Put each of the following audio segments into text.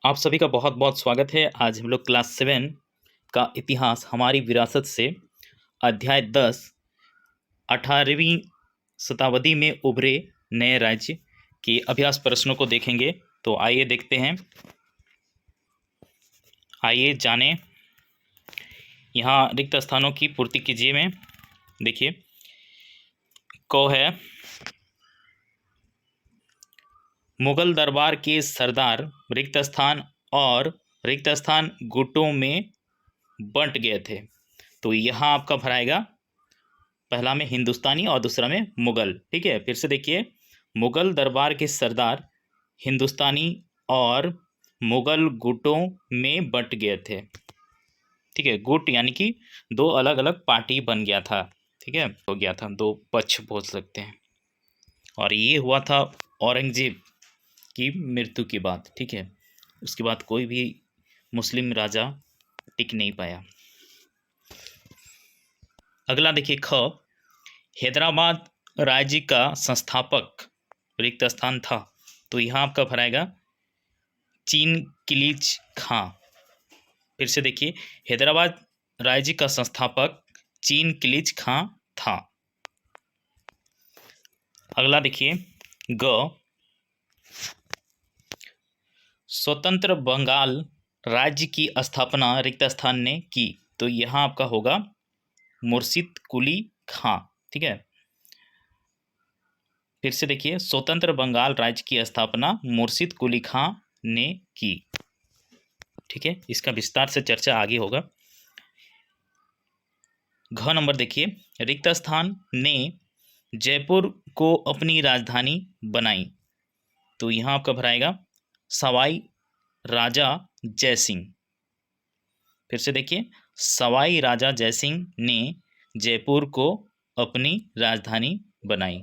आप सभी का बहुत बहुत स्वागत है। आज हम लोग क्लास 7 का इतिहास हमारी विरासत से अध्याय 10 18वीं शताब्दी में उभरे नए राज्य के अभ्यास प्रश्नों को देखेंगे। तो आइए देखते हैं, आइए जानें। यहाँ रिक्त स्थानों की पूर्ति कीजिए में देखिए, क है मुगल दरबार के सरदार रिक्त स्थान और रिक्त स्थान गुटों में बंट गए थे। तो यहाँ आपका भराएगा, पहला में हिंदुस्तानी और दूसरा में मुगल। ठीक है, फिर से देखिए, मुगल दरबार के सरदार हिंदुस्तानी और मुगल गुटों में बंट गए थे। ठीक है, गुट यानी कि दो अलग अलग पार्टी बन गया था। ठीक है, हो गया था, दो पक्ष बोल सकते हैं। और ये हुआ था औरंगजेब की मृत्यु के बाद। ठीक है, उसके बाद कोई भी मुस्लिम राजा टिक नहीं पाया। अगला देखिए, ख हैदराबाद राज्य का संस्थापक रिक्त स्थान था। तो यहाँ आपका भराएगा चीन किलीच खां। फिर से देखिए, हैदराबाद राज्य का संस्थापक चीन किलीच खां था। अगला देखिए, ग स्वतंत्र बंगाल राज्य की स्थापना रिक्त स्थान ने की। तो यहाँ आपका होगा मुर्शिद कुली खां। ठीक है, फिर से देखिए, स्वतंत्र बंगाल राज्य की स्थापना मुर्शिद कुली खां ने की। ठीक है, इसका विस्तार से चर्चा आगे होगा। घ नंबर देखिए, रिक्त स्थान ने जयपुर को अपनी राजधानी बनाई। तो यहाँ आपका भराएगा सवाई राजा जयसिंह। फिर से देखिए, सवाई राजा जयसिंह ने जयपुर को अपनी राजधानी बनाई।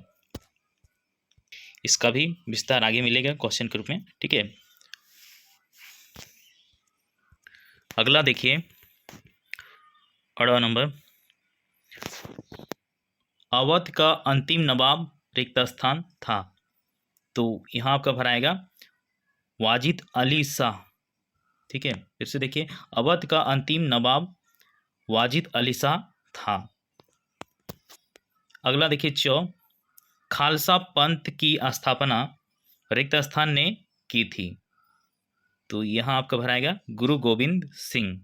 इसका भी विस्तार आगे मिलेगा क्वेश्चन के रूप में। ठीक है, अगला देखिए, 8वां नंबर, अवध का अंतिम नवाब रिक्त स्थान था। तो यहाँ आपका भराएगा वाजिद अली शाह। ठीक है, फिर से देखिए, अवध का अंतिम नवाब वाजिद अली शाह था। अगला देखिए, खालसा पंथ की स्थापना रिक्त स्थान ने की थी। तो यहाँ आपका भराएगा गुरु गोविंद सिंह।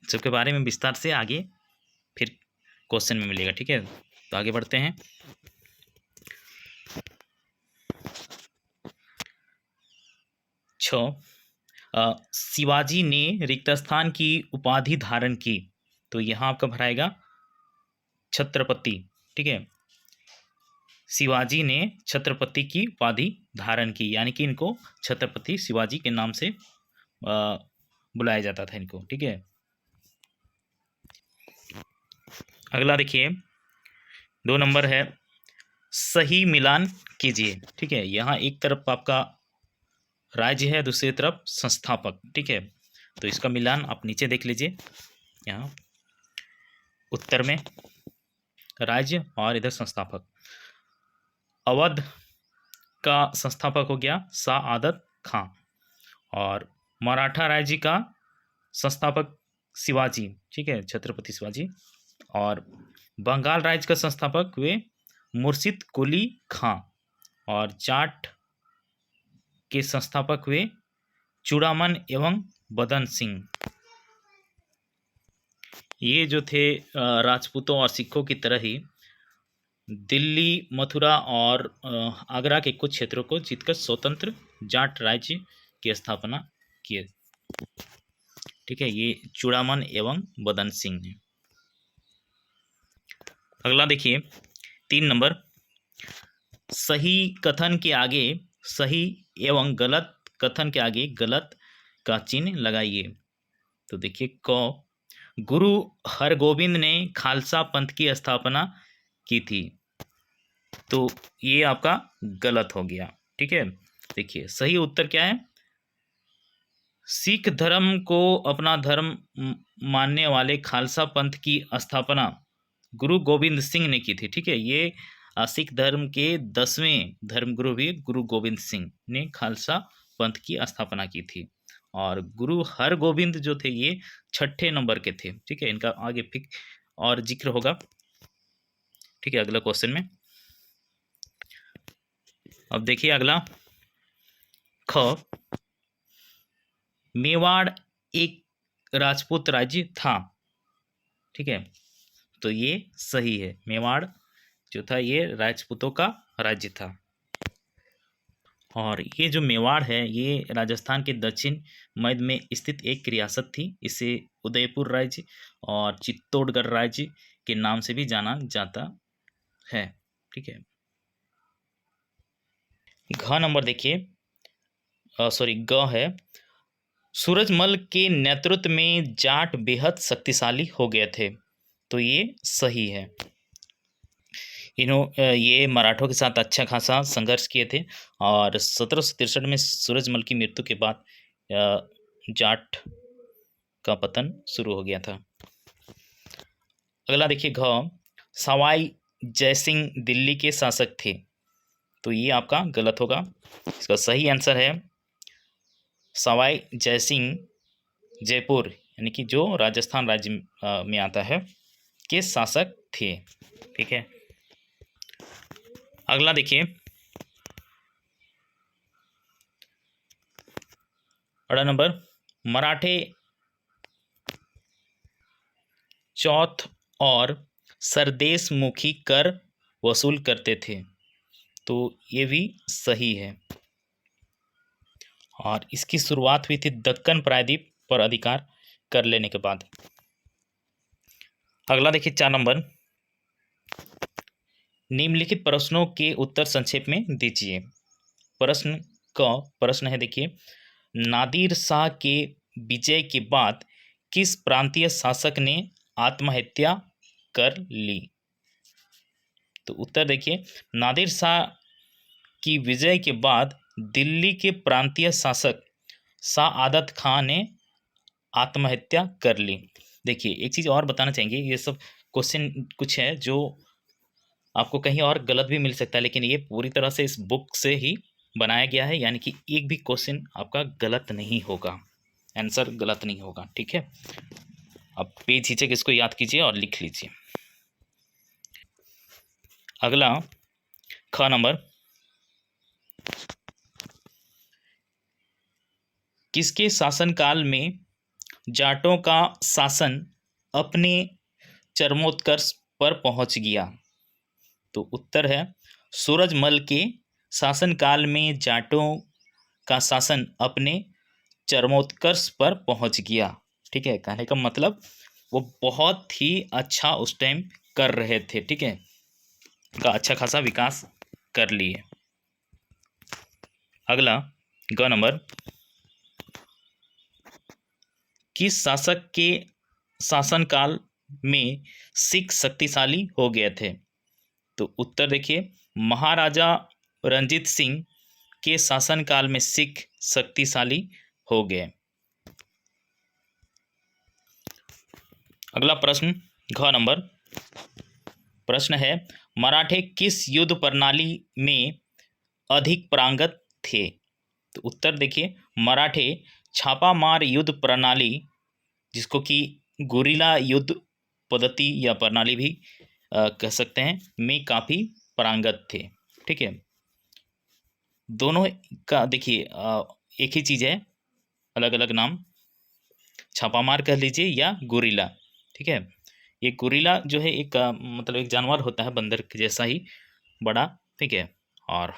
सबके बारे में विस्तार से आगे फिर क्वेश्चन में मिलेगा। ठीक है, तो आगे बढ़ते हैं। शिवाजी ने रिक्त स्थान की उपाधि धारण की। तो यहाँ आपका भराएगा छत्रपति। ठीक है, शिवाजी ने छत्रपति की उपाधि धारण की, यानी कि इनको छत्रपति शिवाजी के नाम से बुलाया जाता था इनको। ठीक है, अगला देखिए, 2 नंबर है सही मिलान कीजिए। ठीक है, यहाँ एक तरफ आपका राज्य है, दूसरी तरफ संस्थापक। ठीक है, तो इसका मिलान आप नीचे देख लीजिए। यहाँ उत्तर में राज्य और इधर संस्थापक। अवध का संस्थापक हो गया शाह आदत खां, और मराठा राज्य का संस्थापक शिवाजी। ठीक है, छत्रपति शिवाजी। और बंगाल राज्य का संस्थापक हुए मुर्शिद कुली खां, और जाट के संस्थापक हुए चूड़ामन एवं बदन सिंह। ये जो थे राजपूतों और सिखों की तरह ही दिल्ली, मथुरा और आगरा के कुछ क्षेत्रों को जीतकर स्वतंत्र जाट राज्य की स्थापना किए। ठीक है, ये चूड़ामन एवं बदन सिंह ने। अगला देखिए, 3 नंबर, सही कथन के आगे सही एवं गलत कथन के आगे गलत का चिन्ह लगाइए। तो देखिए, क गुरु हरगोविंद ने खालसा पंथ की स्थापना की थी। तो ये आपका गलत हो गया। ठीक है, देखिए सही उत्तर क्या है, सिख धर्म को अपना धर्म मानने वाले खालसा पंथ की स्थापना गुरु गोविंद सिंह ने की थी। ठीक है, ये सिख धर्म के 10वें धर्मगुरु भी गुरु गोविंद सिंह ने खालसा पंथ की स्थापना की थी। और गुरु हरगोविंद जो थे ये 6ठे नंबर के थे। ठीक है, इनका आगे फिर और जिक्र होगा। ठीक है, अगला क्वेश्चन में अब देखिए अगला, ख, मेवाड़ एक राजपूत राज्य था। ठीक है, तो ये सही है, मेवाड़ जो था ये राजपूतों का राज्य था। और ये जो मेवाड़ है ये राजस्थान के दक्षिण मध्य में स्थित एक रियासत थी। इसे उदयपुर राज्य और चित्तौड़गढ़ राज्य के नाम से भी जाना जाता है। ठीक है, घ नंबर देखिए, सॉरी ग है, सूरजमल के नेतृत्व में जाट बेहद शक्तिशाली हो गए थे। तो ये सही है। ये मराठों के साथ अच्छा खासा संघर्ष किए थे और 1763 में सूरजमल की मृत्यु के बाद जाट का पतन शुरू हो गया था। अगला देखिए घ, सवाई जयसिंह दिल्ली के शासक थे। तो ये आपका गलत होगा। इसका सही आंसर है सवाई जयसिंह जयपुर यानी कि जो राजस्थान राज्य में आता है के शासक थे। ठीक है, अगला देखिए, अगला नंबर, मराठे चौथ और सरदेशमुखी कर वसूल करते थे। तो ये भी सही है। और इसकी शुरुआत हुई थी दक्कन प्रायद्वीप पर अधिकार कर लेने के बाद। अगला देखिए 4 नंबर, निम्नलिखित प्रश्नों के उत्तर संक्षेप में दीजिए। प्रश्न है देखिए, नादिर शाह के विजय के बाद किस प्रांतीय शासक ने आत्महत्या कर ली? तो उत्तर देखिए, नादिर शाह की विजय के बाद दिल्ली के प्रांतीय शासक शाह आदत खान ने आत्महत्या कर ली। देखिए एक चीज़ और बताना चाहेंगे, ये सब क्वेश्चन कुछ है जो आपको कहीं और गलत भी मिल सकता है, लेकिन ये पूरी तरह से इस बुक से ही बनाया गया है, यानी कि एक भी क्वेश्चन आपका गलत नहीं होगा, आंसर गलत नहीं होगा। ठीक है, अब पेज हिचक इसको याद कीजिए और लिख लीजिए। अगला ख नंबर, किसके शासनकाल में जाटों का शासन अपने चरमोत्कर्ष पर पहुंच गया? तो उत्तर है सूरजमल के शासनकाल में जाटों का शासन अपने चरमोत्कर्ष पर पहुंच गया। ठीक है, कहने का मतलब वो बहुत ही अच्छा उस टाइम कर रहे थे। ठीक है, उनका अच्छा खासा विकास कर लिए। अगला ग नंबर, किस शासक के शासनकाल में सिख शक्तिशाली हो गए थे? तो उत्तर देखिए, महाराजा रणजीत सिंह के शासनकाल में सिख शक्तिशाली हो गए। अगला प्रश्न घ नंबर, प्रश्न है, मराठे किस युद्ध प्रणाली में अधिक पारंगत थे? तो उत्तर देखिए, मराठे छापामार युद्ध प्रणाली, जिसको कि गुरिल्ला युद्ध पद्धति या प्रणाली भी कह सकते हैं, में काफ़ी पारंगत थे। ठीक है, दोनों का देखिए एक ही चीज़ है, अलग अलग नाम, छापामार कह लीजिए या गुरिल्ला। ठीक है, ये गुरिल्ला जो है एक मतलब एक जानवर होता है बंदर के जैसा ही बड़ा। ठीक है, और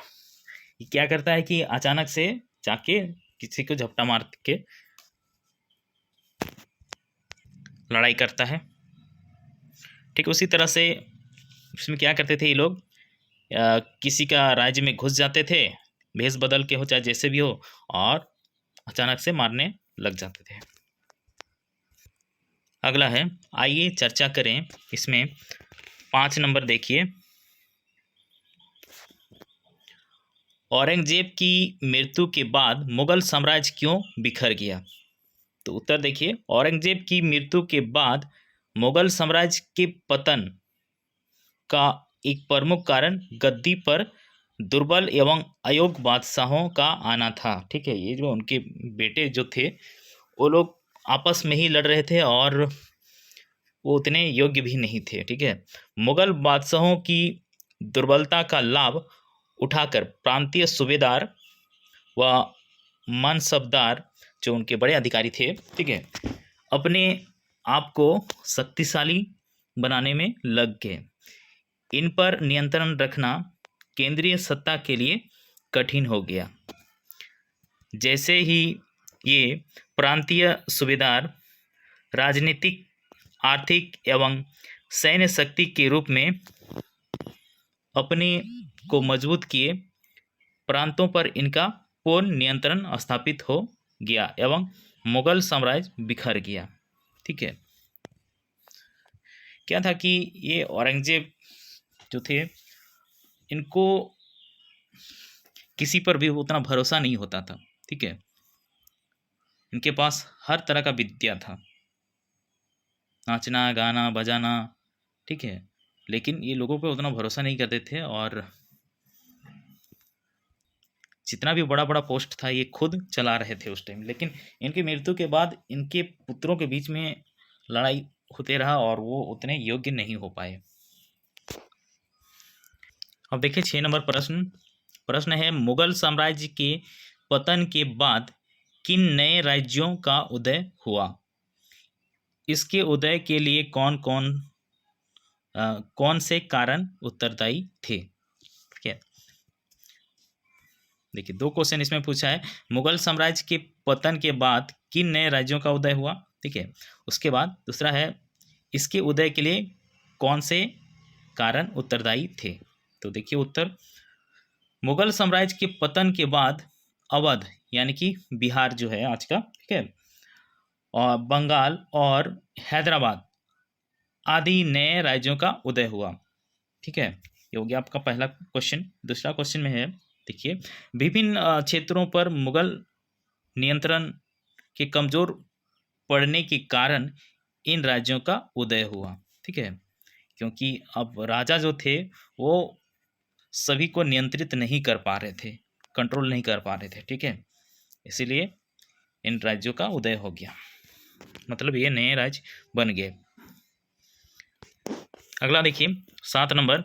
ये क्या करता है कि अचानक से जाके किसी को झपटा मार के लड़ाई करता है। ठीक उसी तरह से इसमें क्या करते थे ये लोग, किसी का राज्य में घुस जाते थे, भेष बदल के हो चाहे जैसे भी हो, और अचानक से मारने लग जाते थे। अगला है, आइए चर्चा करें इसमें 5 नंबर देखिए, औरंगजेब की मृत्यु के बाद मुगल साम्राज्य क्यों बिखर गया? तो उत्तर देखिए, औरंगजेब की मृत्यु के बाद मुगल साम्राज्य के पतन का एक प्रमुख कारण गद्दी पर दुर्बल एवं अयोग्य बादशाहों का आना था। ठीक है, ये जो उनके बेटे जो थे वो लोग आपस में ही लड़ रहे थे और वो उतने योग्य भी नहीं थे। ठीक है, मुगल बादशाहों की दुर्बलता का लाभ उठाकर प्रांतीय सूबेदार व मनसबदार जो उनके बड़े अधिकारी थे, ठीक है, अपने आप को शक्तिशाली बनाने में लग गए। इन पर नियंत्रण रखना केंद्रीय सत्ता के लिए कठिन हो गया। जैसे ही ये प्रांतीय सूबेदार राजनीतिक, आर्थिक एवं सैन्य शक्ति के रूप में अपने को मजबूत किए, प्रांतों पर इनका पूर्ण नियंत्रण स्थापित हो गया एवं मुगल साम्राज्य बिखर गया। ठीक है, क्या था कि ये औरंगजेब जो थे इनको किसी पर भी उतना भरोसा नहीं होता था। ठीक है, इनके पास हर तरह का विद्या था, नाचना, गाना, बजाना, ठीक है, लेकिन ये लोगों पे उतना भरोसा नहीं करते थे और जितना भी बड़ा बड़ा पोस्ट था ये खुद चला रहे थे उस टाइम। लेकिन इनकी मृत्यु के बाद इनके पुत्रों के बीच में लड़ाई होते रहा और वो उतने योग्य नहीं हो पाए। अब देखिए 6 नंबर प्रश्न है, मुगल साम्राज्य के पतन के बाद किन नए राज्यों का उदय हुआ? इसके उदय के लिए कौन से कारण उत्तरदायी थे? ठीक है, देखिए 2 क्वेश्चन इसमें पूछा है। मुगल साम्राज्य के पतन के बाद किन नए राज्यों का उदय हुआ? ठीक है, उसके बाद दूसरा है इसके उदय के लिए कौन से कारण उत्तरदायी थे? तो देखिए उत्तर, मुगल साम्राज्य के पतन के बाद अवध यानी कि बिहार जो है आज का, ठीक है, और बंगाल और हैदराबाद आदि नए राज्यों का उदय हुआ। ठीक है, ये हो गया आपका पहला क्वेश्चन। दूसरा क्वेश्चन में है, देखिए विभिन्न क्षेत्रों पर मुगल नियंत्रण के कमजोर पड़ने के कारण इन राज्यों का उदय हुआ। ठीक है, क्योंकि अब राजा जो थे वो सभी को नियंत्रित नहीं कर पा रहे थे, कंट्रोल नहीं कर पा रहे थे। ठीक है, इसीलिए इन राज्यों का उदय हो गया, मतलब ये नए राज्य बन गए। अगला देखिए 7 नंबर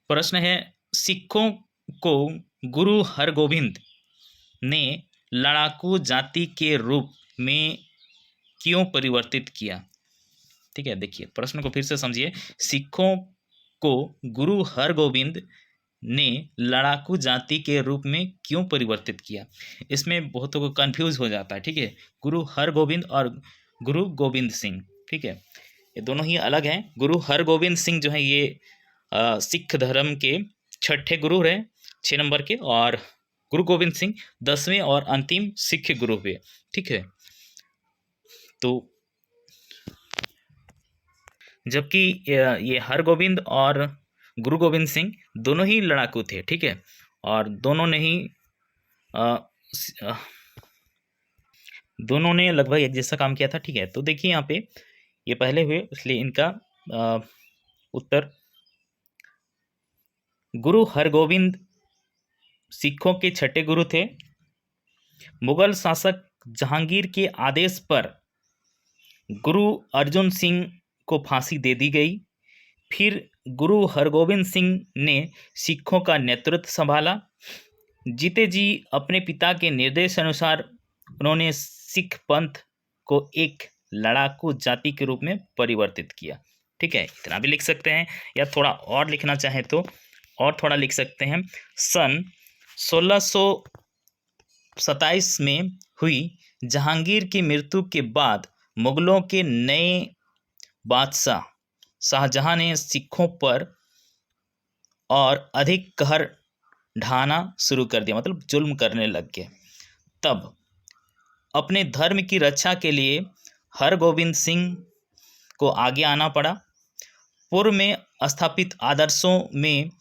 प्रश्न है, सिखों को गुरु हरगोविंद ने लड़ाकू जाति के रूप में क्यों परिवर्तित किया? ठीक है, देखिए प्रश्न को फिर से समझिए। सिखों को गुरु हरगोविंद ने लड़ाकू जाति के रूप में क्यों परिवर्तित किया? इसमें बहुतों को कंफ्यूज हो जाता है। ठीक है, गुरु हरगोविंद और गुरु गोविंद सिंह, ठीक है, ये दोनों ही अलग हैं। गुरु हरगोविंद सिंह जो है ये सिख धर्म के 6ठे गुरु रहे, 6 नंबर के, और गुरु गोविंद सिंह 10वें और अंतिम सिख गुरु हुए। ठीक है, तो जबकि ये हरगोविंद और गुरु गोविंद सिंह दोनों ही लड़ाकू थे। ठीक है, और दोनों ने लगभग एक जैसा काम किया था। ठीक है, तो देखिए यहाँ पे ये पहले हुए, इसलिए इनका उत्तर गुरु हरगोविंद सिखों के 6ठे गुरु थे। मुगल शासक जहांगीर के आदेश पर गुरु अर्जुन सिंह को फांसी दे दी गई। फिर गुरु हरगोविंद सिंह ने सिखों का नेतृत्व संभाला। जीते जी अपने पिता के निर्देश अनुसार उन्होंने सिख पंथ को एक लड़ाकू जाति के रूप में परिवर्तित किया। ठीक है, इतना भी लिख सकते हैं, या थोड़ा और लिखना चाहें तो और थोड़ा लिख सकते हैं। सन 1627 में हुई जहांगीर की मृत्यु के बाद मुगलों के नए बादशाह शाहजहां ने सिखों पर और अधिक कहर ढाना शुरू कर दिया, मतलब जुल्म करने लग गए। तब अपने धर्म की रक्षा के लिए हरगोविंद सिंह को आगे आना पड़ा। पूर्व में स्थापित आदर्शों में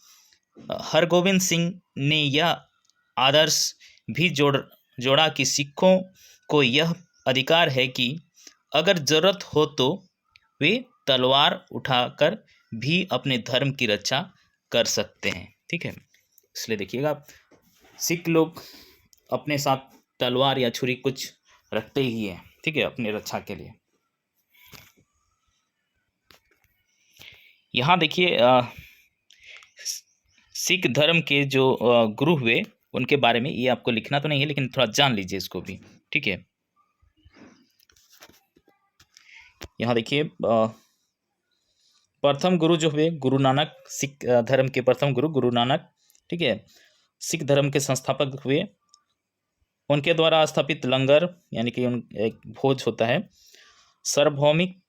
हरगोविंद सिंह ने यह आदर्श भी जोड़ा कि सिखों को यह अधिकार है कि अगर जरूरत हो तो वे तलवार उठाकर भी अपने धर्म की रक्षा कर सकते हैं। ठीक है, इसलिए देखिएगा सिख लोग अपने साथ तलवार या छुरी कुछ रखते ही हैं, ठीक है, अपनी रक्षा के लिए। यहाँ देखिए सिख धर्म के जो गुरु हुए उनके बारे में, ये आपको लिखना तो नहीं है लेकिन थोड़ा जान लीजिए इसको भी। ठीक है, यहाँ देखिए प्रथम गुरु जो हुए गुरु नानक, सिख धर्म के प्रथम गुरु गुरु नानक, ठीक है, सिख धर्म के संस्थापक हुए। उनके द्वारा स्थापित लंगर यानी कि एक भोज होता है, सार्वभौमिक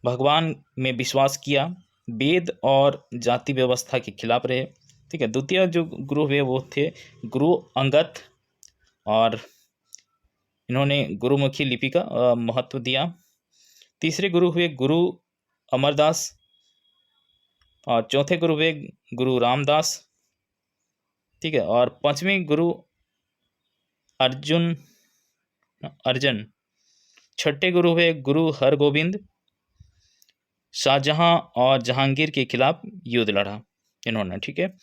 भगवान में विश्वास किया, वेद और जाति व्यवस्था के खिलाफ रहे। ठीक है, द्वितीय जो गुरु हुए वो थे गुरु अंगद, और इन्होंने गुरुमुखी लिपि का महत्व दिया। तीसरे गुरु हुए गुरु अमरदास, और चौथे गुरु हुए गुरु रामदास। ठीक है, और पांचवें गुरु अर्जन। छठे गुरु हुए गुरु हरगोविंद। शाहजहां और जहांगीर के खिलाफ युद्ध लड़ा इन्होंने। ठीक है,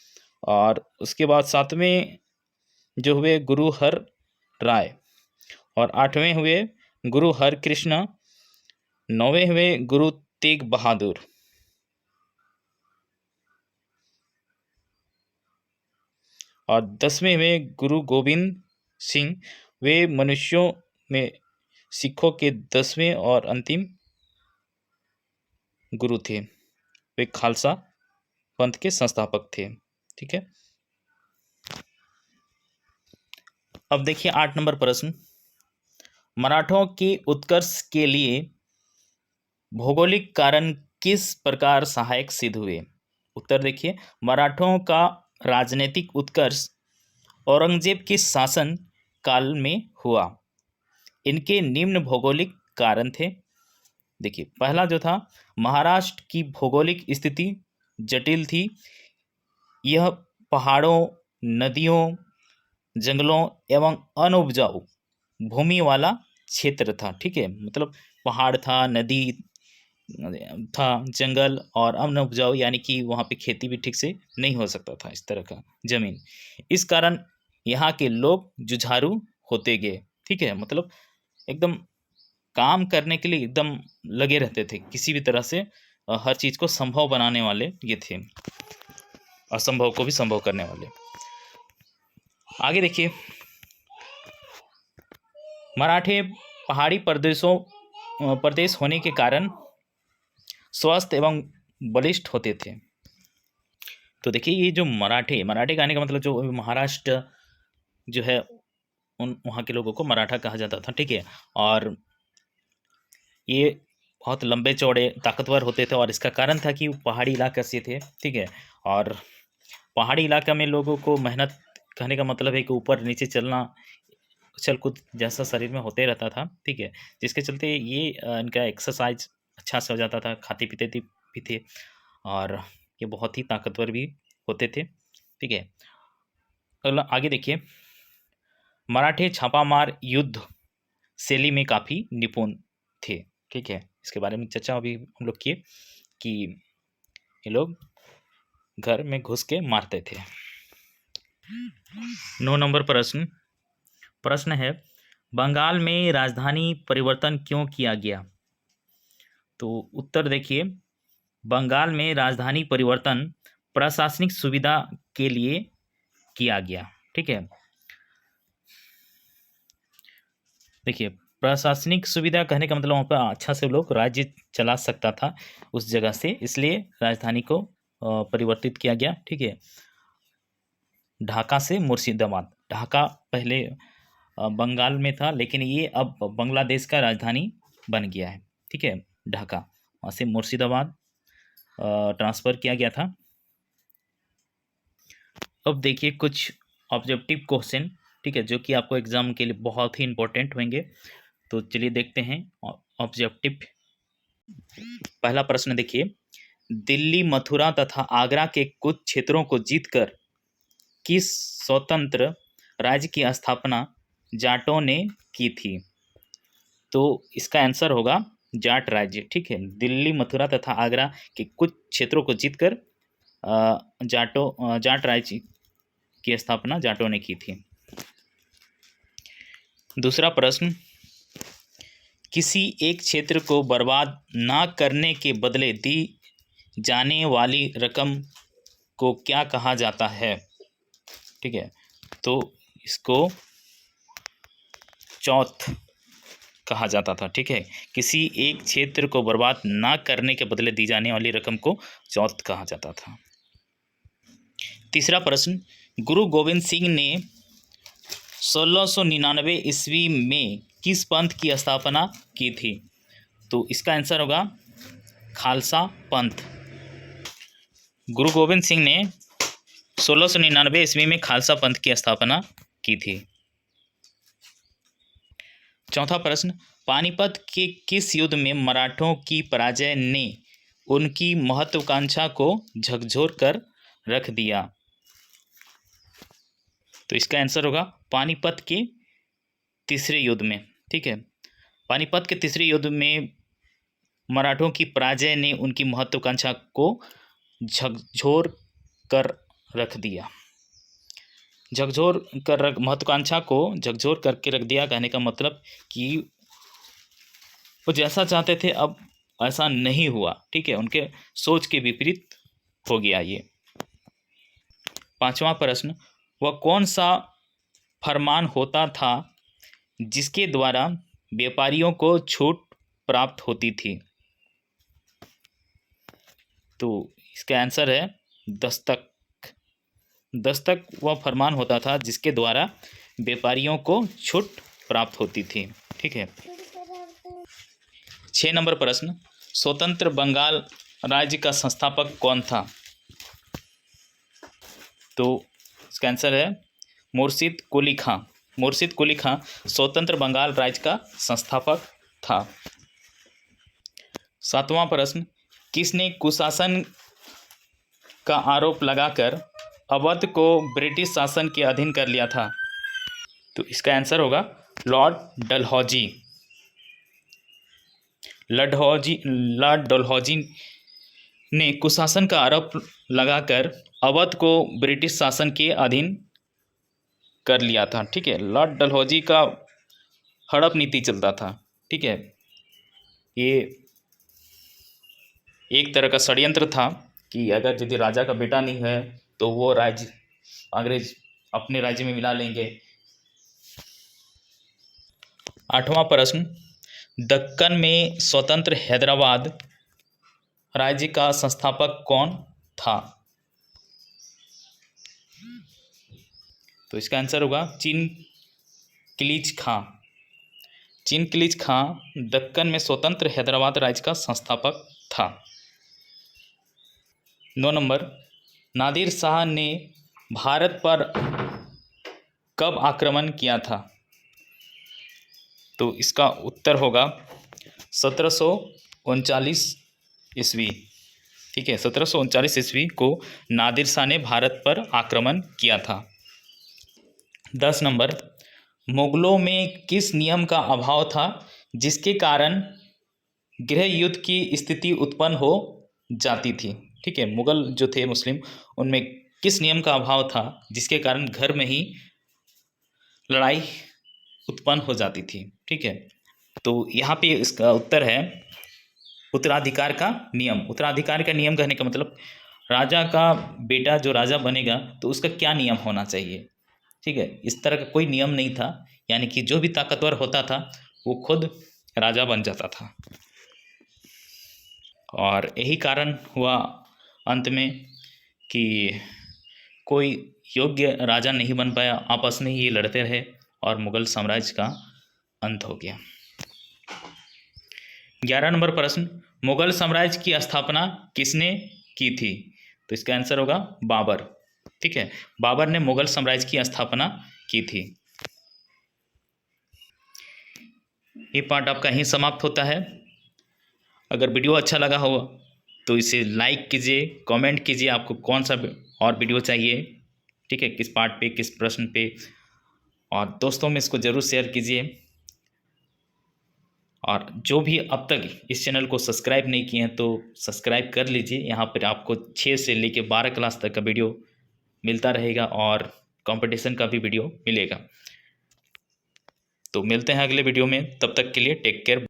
और उसके बाद सातवें जो हुए गुरु हर राय, और आठवें हुए गुरु हर कृष्ण, नौवें हुए गुरु तेग बहादुर, और 10वें हुए गुरु गोविंद सिंह। वे मनुष्यों में सिखों के 10वें और अंतिम गुरु थे। वे खालसा पंथ के संस्थापक थे। ठीक है, अब देखिए 8 नंबर प्रश्न, मराठों के उत्कर्ष के लिए भौगोलिक कारण किस प्रकार सहायक सिद्ध हुए? उत्तर देखिए, मराठों का राजनीतिक उत्कर्ष औरंगजेब के शासन काल में हुआ। इनके निम्न भौगोलिक कारण थे। देखिए, पहला जो था, महाराष्ट्र की भौगोलिक स्थिति जटिल थी। यह पहाड़ों, नदियों, जंगलों एवं अनउपजाऊ भूमि वाला क्षेत्र था। ठीक है, मतलब पहाड़ था, नदी था, जंगल और अनउपजाऊ यानी कि वहाँ पे खेती भी ठीक से नहीं हो सकता था, इस तरह का जमीन। इस कारण यहाँ के लोग जुझारू होते गए। ठीक है, मतलब एकदम काम करने के लिए एकदम लगे रहते थे, किसी भी तरह से हर चीज़ को संभव बनाने वाले ये थे, असंभव को भी संभव करने वाले। आगे देखिए, मराठे पहाड़ी प्रदेश होने के कारण स्वस्थ एवं बलिष्ठ होते थे। तो देखिए, ये जो मराठे का आने का मतलब, जो महाराष्ट्र जो है उन वहाँ के लोगों को मराठा कहा जाता था। ठीक है, और ये बहुत लंबे चौड़े ताकतवर होते थे, और इसका कारण था कि पहाड़ी इलाके से थे। ठीक है, और पहाड़ी इलाका में लोगों को मेहनत, कहने का मतलब है कि ऊपर नीचे चलना, उछल कूद जैसा शरीर में होते रहता था। ठीक है, जिसके चलते ये इनका एक्सरसाइज अच्छा से हो जाता था, खाते पीते भी थे, और ये बहुत ही ताकतवर भी होते थे। ठीक है, अगला आगे देखिए, मराठे छापामार युद्ध शैली में काफ़ी निपुण थे। ठीक है, इसके बारे में चर्चा अभी हम लोग किए कि ये लोग घर में घुस के मारते थे। 9 नंबर प्रश्न है, बंगाल में राजधानी परिवर्तन क्यों किया गया? तो उत्तर देखिए, बंगाल में राजधानी परिवर्तन प्रशासनिक सुविधा के लिए किया गया। ठीक है, देखिए, प्रशासनिक सुविधा कहने का मतलब वहाँ पर अच्छा से लोग राज्य चला सकता था उस जगह से, इसलिए राजधानी को परिवर्तित किया गया। ठीक है, ढाका से मुर्शिदाबाद। ढाका पहले बंगाल में था, लेकिन ये अब बांग्लादेश का राजधानी बन गया है। ठीक है, ढाका, वहाँ से मुर्शिदाबाद ट्रांसफ़र किया गया था। अब देखिए कुछ ऑब्जेक्टिव क्वेश्चन, ठीक है, जो कि आपको एग्जाम के लिए बहुत ही इंपॉर्टेंट होंगे। तो चलिए देखते हैं ऑब्जेक्टिव। पहला प्रश्न देखिए, दिल्ली, मथुरा तथा आगरा के कुछ क्षेत्रों को जीतकर किस स्वतंत्र राज्य की स्थापना जाटों ने की थी? तो इसका आंसर होगा जाट राज्य। ठीक है, दिल्ली, मथुरा तथा आगरा के कुछ क्षेत्रों को जीतकर जाट राज्य की स्थापना जाटों ने की थी। दूसरा प्रश्न, किसी एक क्षेत्र को बर्बाद ना करने के बदले दी जाने वाली रकम को क्या कहा जाता है? ठीक है, तो इसको चौथ कहा जाता था। ठीक है, किसी एक क्षेत्र को बर्बाद ना करने के बदले दी जाने वाली रकम को चौथ कहा जाता था। तीसरा प्रश्न, गुरु गोविंद सिंह ने 1699 ईस्वी में किस पंथ की स्थापना की थी? तो इसका आंसर होगा खालसा पंथ। गुरु गोविंद सिंह ने 1699 ईस्वी में खालसा पंथ की स्थापना की थी। चौथा प्रश्न, पानीपत के किस युद्ध में मराठों की पराजय ने उनकी महत्वाकांक्षा को झकझोर कर रख दिया? तो इसका आंसर होगा पानीपत के तीसरे युद्ध में। ठीक है, पानीपत के तीसरे युद्ध में मराठों की पराजय ने उनकी महत्वाकांक्षा को झकझोर कर रख दिया। महत्वाकांक्षा को झकझोर करके रख दिया कहने का मतलब कि वो जैसा चाहते थे अब ऐसा नहीं हुआ। ठीक है, उनके सोच के विपरीत हो गया ये। पांचवा प्रश्न, वह कौन सा फरमान होता था जिसके द्वारा व्यापारियों को छूट प्राप्त होती थी? तो इसका आंसर है दस्तक। दस्तक वह फरमान होता था जिसके द्वारा व्यापारियों को छूट प्राप्त होती थी। ठीक है। 6 नंबर प्रश्न, स्वतंत्र बंगाल राज्य का संस्थापक कौन था? तो इसका आंसर है मुर्शिद कुली खां। मुर्शिद कुली खां स्वतंत्र बंगाल राज्य का संस्थापक था। 7वां प्रश्न, किसने कुशासन का आरोप लगाकर अवध को ब्रिटिश शासन के अधीन कर लिया था? तो इसका आंसर होगा लॉर्ड डलहौजी। लॉर्ड डलहौजी ने कुशासन का आरोप लगाकर अवध को ब्रिटिश शासन के अधीन कर लिया था। ठीक है, लॉर्ड डलहौजी का हड़प नीति चलता था। ठीक है, ये एक तरह का षड्यंत्र था कि अगर यदि राजा का बेटा नहीं है तो वो राज्य अंग्रेज अपने राज्य में मिला लेंगे। 8वां प्रश्न, दक्कन में स्वतंत्र हैदराबाद राज्य का संस्थापक कौन था? तो इसका आंसर होगा चिनकिलीज खां। चिनकिलीज खां दक्कन में स्वतंत्र हैदराबाद राज्य का संस्थापक था। 9 नंबर, नादिर शाह ने भारत पर कब आक्रमण किया था? तो इसका उत्तर होगा 1739 ईस्वी। ठीक है, 1739 ईस्वी को नादिर शाह ने भारत पर आक्रमण किया था। 10 नंबर, मुगलों में किस नियम का अभाव था जिसके कारण गृह युद्ध की स्थिति उत्पन्न हो जाती थी? ठीक है, मुगल जो थे मुस्लिम, उनमें किस नियम का अभाव था जिसके कारण घर में ही लड़ाई उत्पन्न हो जाती थी? ठीक है, तो यहाँ पे इसका उत्तर है उत्तराधिकार का नियम। उत्तराधिकार का नियम कहने का मतलब राजा का बेटा जो राजा बनेगा तो उसका क्या नियम होना चाहिए। ठीक है, इस तरह का कोई नियम नहीं था, यानी कि जो भी ताकतवर होता था वो खुद राजा बन जाता था। और यही कारण हुआ अंत में कि कोई योग्य राजा नहीं बन पाया, आपस में ही ये लड़ते रहे और मुगल साम्राज्य का अंत हो गया। 11 नंबर प्रश्न, मुगल साम्राज्य की स्थापना किसने की थी? तो इसका आंसर होगा बाबर। ठीक है, बाबर ने मुगल साम्राज्य की स्थापना की थी। ये पार्ट आपका यहीं समाप्त होता है। अगर वीडियो अच्छा लगा हो तो इसे लाइक कीजिए, कमेंट कीजिए आपको कौन सा और वीडियो चाहिए। ठीक है, किस पार्ट पे, किस प्रश्न पे, और दोस्तों में इसको ज़रूर शेयर कीजिए। और जो भी अब तक इस चैनल को सब्सक्राइब नहीं किए हैं तो सब्सक्राइब कर लीजिए। यहाँ पर आपको 6 से लेकर 12 क्लास तक का वीडियो मिलता रहेगा और कंपटीशन का भी वीडियो मिलेगा। तो मिलते हैं अगले वीडियो में, तब तक के लिए टेक केयर।